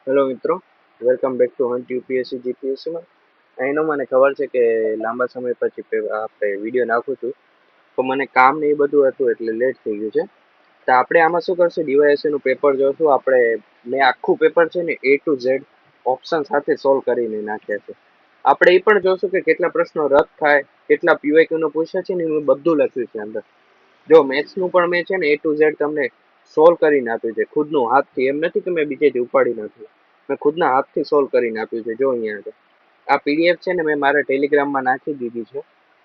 Hello મિત્રો, welcome back to hunt UPSC જીપીએસસીમાં. અહીંનો મને ખબર છે કે લાંબા સમય પછી આપણે વિડીયો નાખું છું, તો મને કામ ને એ બધું હતું એટલે લેટ થઈ ગયું છે. તો આપણે આમાં શું કરશું, ડીવાયએસસી નું પેપર જોશું. મેં આખું પેપર છે ને A to Z ઓપ્શન સાથે સોલ્વ કરીને નાખ્યા છે. આપણે એ પણ જોશું કે કેટલા પ્રશ્નો રદ થાય, કેટલા પીવાયક્યુ નો પૂછે છે ને એનું બધું લખ્યું છે અંદર. જો મેથ્સનું પણ મેં છે ને A to Z તમને સોલ્વ કરીને આપ્યું છે ખુદનું હાથથી. એમ નથી કે મેં બીજેથી ઉપાડી નાખ્યું, મેં ખુદના હાથથી સોલ્વ કરીને આપ્યું છે. જો અહીંયા આગળ આ પીડીએફ છે ને મેં મારા ટેલિગ્રામમાં નાખી દીધી છે,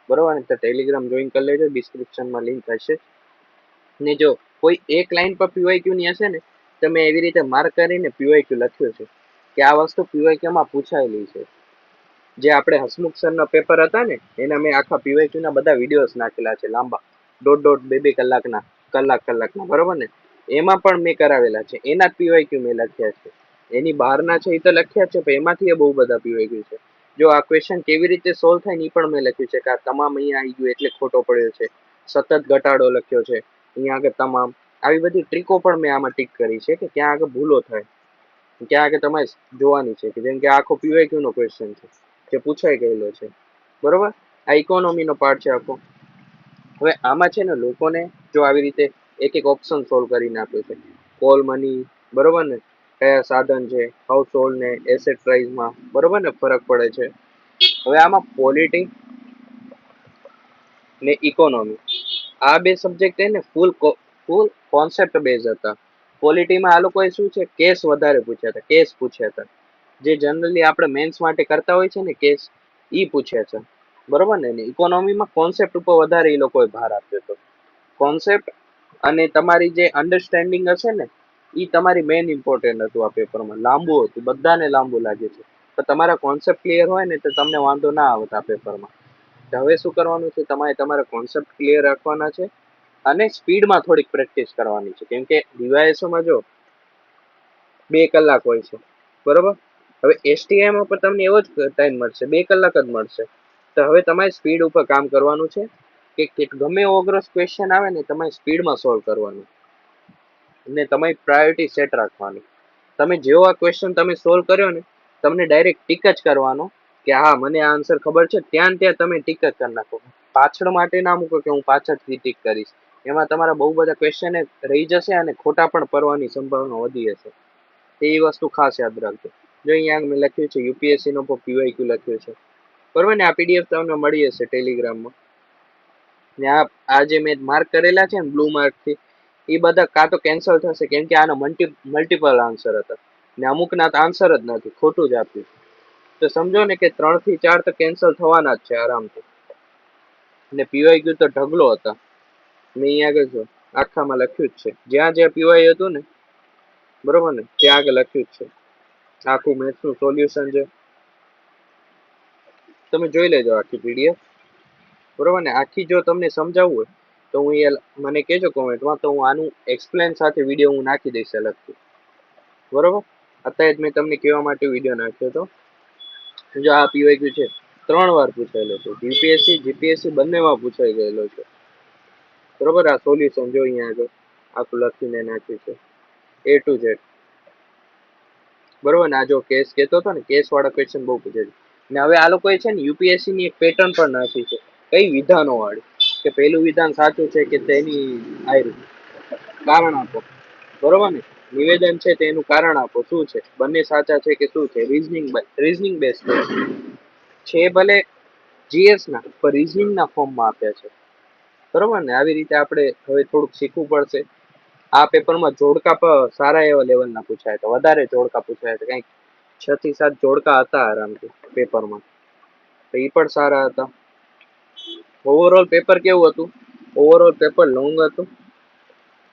બરોબર ને? તો ટેલિગ્રામ જોઈન કરી લેજો, ડિસ્ક્રિપ્શનમાં લિંક હશે. ને જો કોઈ એક લાઈન પર પીવાયક્યુ ની હશે ને, તો મેં એવી રીતે માર્ક કરીને પીવાયક્યુ લખ્યું છે કે આ વસ્તુ પીવાયક્યુમાં પૂછાયેલી છે. જે આપણે હસમુખ સરના પેપર હતા ને, એના મેં આખા પીવાયક્યુ ના બધા વિડીયોઝ નાખેલા છે, લાંબા, દોઢ બે કલાકના, કલાકના, બરોબર ને? એમાં પણ મેં કરાવેલા છે, એના જ પીવાયક્યુ મેં લખ્યા છે. એની બહારના છે એ તો લખ્યા છે, પણ એમાંથી બહુ બધા પીવાયક્યુ છે. જો આ ક્વેશ્ચન કેવી રીતે સોલ્વ થાય ને એ પણ મેં લખ્યું છે કે આ તમામ અહીંયા આવી ગયું એટલે ખોટો પડ્યો છે, સતત ઘટાડો લખ્યો છે અહીંયા આગળ, તમામ આવી બધી ટ્રીકો પણ મેં આમાં ટીક કરી છે કે ક્યાં આગળ ભૂલો થાય, ક્યાં આગળ તમારે જોવાની છે. કે જેમ કે આખો પીવાયક્યુ નો ક્વેશ્ચન છે જે પૂછાઈ ગયેલો છે, બરોબર? આ ઇકોનોમી નો પાર્ટ છે આખો. હવે આમાં છે ને લોકોને જો આવી રીતે એક એક ઓપ્શન સોલ્વ કરીને આપ્યો છે. કોલ મની, બરોબર ને? કયા સાધન છે, હાઉસ હોલ્ડ ને એસેટ પ્રાઇસમાં, બરોબર ને, ફરક પડે છે. હવે આમાં પોલિટી ને ઇકોનોમી, આ બે સબ્જેક્ટ છે ને ફૂલ કોન્સેપ્ટ બેઝ હતા. પોલિટીમાં આ લોકોએ શું છે, કેસ વધારે પૂછ્યા હતા. જે જનરલી આપણે મેન્સ માટે કરતા હોય છે ને કેસ, ઈ પૂછ્યા છે, બરોબર ને? ઇકોનોમીમાં કોન્સેપ્ટ ઉપર વધારે એ લોકોએ ભાર આપ્યો હતો. કોન્સેપ્ટ અને તમારી જે અન્ડરસ્ટેન્ડિંગ હશે ને, એ તમારી મેઇન ઇમ્પોર્ટન્ટ હતું આ પેપરમાં. લાંબુ હતું, બધાને લાંબુ લાગે છે, તો તમારા કોન્સેપ્ટ ક્લિયર હોય ને તો તમને વાંધો ના આવત આ પેપરમાં. તો હવે શું કરવાનું છે, તમારા કોન્સેપ્ટ ક્લિયર રાખવાના છે અને સ્પીડમાં થોડીક પ્રેક્ટિસ કરવાની છે. કેમ કે ડીવાયએસઓમાં જો 2 કલાક હોય છે, બરોબર? હવે એસટીઆઈમાં પર તમને એવો જ ટાઈમ મળશે, 2 કલાક જ મળશે. તો હવે તમારે સ્પીડ ઉપર કામ કરવાનું છે કે ગમે એવો અઘરો ક્વેશ્ચન આવે ને, તમારે સ્પીડમાં સોલ્વ કરવાનું ને તમારી પ્રાયોરિટી સેટ રાખવાની. તમે જેવો આ ક્વેશ્ચન તમે સોલ્વ કર્યો ને, તમને ડાયરેક્ટ ટીક જ કરવાનો કે હા મને આ આન્સર ખબર છે, ત્યાં તમે ટીક જ કરી નાખો. પાછળ માટે ના મૂકો કે હું પાછળથી ટીક કરીશ. એમાં તમારા બહુ બધા ક્વેશ્ચન રહી જશે અને ખોટા પણ પડવાની સંભાવના વધી જશે. એ વસ્તુ ખાસ યાદ રાખજો. જો અહીંયા મેં લખ્યું છે યુપીએસસી નો પીવાયક્યુ લખ્યું છે, બરોબર ને? આ પીડીએફ તમને મળી હશે ટેલિગ્રામમાં. ને આ જે મેં માર્ક કરેલા છે ને બ્લુ માર્ક થી, એ બધા કાં તો કેન્સલ થશે, કેમ કે આના મલ્ટિપલ આન્સર હતા ને અમુકના આન્સર જ નથી, ખોટું જ આપ્યું. તો સમજો ને કે 3 થી 4 તો કેન્સલ થવાના જ છે આરામથી. ને પીવાયક્યુ તો ઢગલો હતા. મેં અહીંયા આગળ જો આખામાં લખ્યું જ છે, જ્યાં જ્યાં પીવાય હતું ને, બરોબર ને, ત્યાં આગળ લખ્યું જ છે. આખું મેથ્સનું સોલ્યુશન છે, તમે જોઈ લેજો આખી પીડીએફ, બરોબર ને? આખી જો તમને સમજાવવું હોય તો મને કહેજો કોમેન્ટમાં, તો હું આનું એક્સપ્લેન સાથે વિડીયો હું નાખી દઈશ અલગથી, બરોબર? અત્યારે જ મેં તમને કહેવા માટે વિડીયો નાખ્યો હતો. જો આ પીવાયક્યુ છે 3 વાર પૂછાયેલો છે, યુપીએસસી જીપીએસસી બંનેમાં પૂછાઈ ગયેલો છે, બરોબર? આ સોલ્યુશન જો અહીંયા આગળ આખું લખીને નાખ્યું છે A to Z, બરોબર ને? આ જો કેસ કહેતો હતો ને, કેસ વાળા ક્વેશ્ચન બહુ પૂછે છે. ને હવે આ લોકોએ છે ને યુપીએસસી ની એક પેટર્ન પણ નાખી છે, કઈ વિધાનો વાળી, કે પેલું વિધાન સાચું છે કે તેની કારણ આપો, બરોબર ને? નિવેદન છે તેનું કારણ આપો, શું છે, બંને સાચા છે કે શું છે, રીઝનિંગ બેઝ છે ભલે જીએસ ના, પણ રીઝનિંગ ના ફોર્મમાં આપ્યા છે, બરોબર ને? આવી રીતે આપણે હવે થોડુંક શીખવું પડશે. આ પેપરમાં જોડકા પણ સારા એવા લેવલના પૂછાય હતા, વધારે જોડકા પૂછાયા હતા, કંઈક 6 થી 7 જોડકા હતા આરામથી પેપરમાં, તો એ પણ સારા હતા. ઓવરઓલ પેપર કેવું હતું? ઓવરઓલ પેપર લોંગ હતું,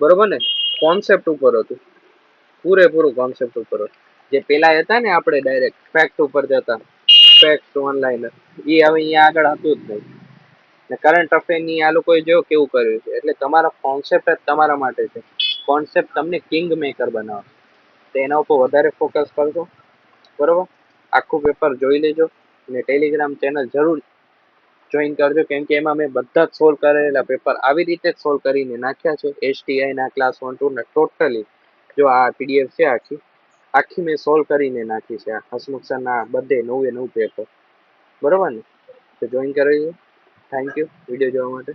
બરોબર ને? કોન્સેપ્ટ ઉપર હતું, પૂરેપૂરું કોન્સેપ્ટ ઉપર હતું. જે પેલા હતા ને આપણે ડાયરેક્ટ ફેક્ટ ઉપર જતા, ફેક્ટ ઓનલાઈન, એ હવે અહીંયા આગળ હતું જ નહીં. ને કરંટ અફેર ની આ લોકોએ જો કેવું કર્યું છે, એટલે તમારો કોન્સેપ્ટ જ તમારા માટે છે. કોન્સેપ્ટ તમને કિંગ મેકર બનાવે, તો એના ઉપર વધારે ફોકસ કરજો, બરોબર? આખું પેપર જોઈ લેજો અને ટેલિગ્રામ ચેનલ જરૂર જોઈન કરજો, કેમ કે એમાં મેં બધા જ સોલ્વ કરેલા પેપર આવી રીતે જ સોલ્વ કરીને નાખ્યા છે. એસટીઆઈ ના ક્લાસ 1 2 ના ટોટલી જો આ પીડીએફ છે આખી, આખી મેં સોલ્વ કરીને નાખી છે હસમુખ સરના બધે 9 એ 9 પેપર. બરોબર ને? તો જોઈન કરી થેન્ક યુ વિડીયો જોવા માટે.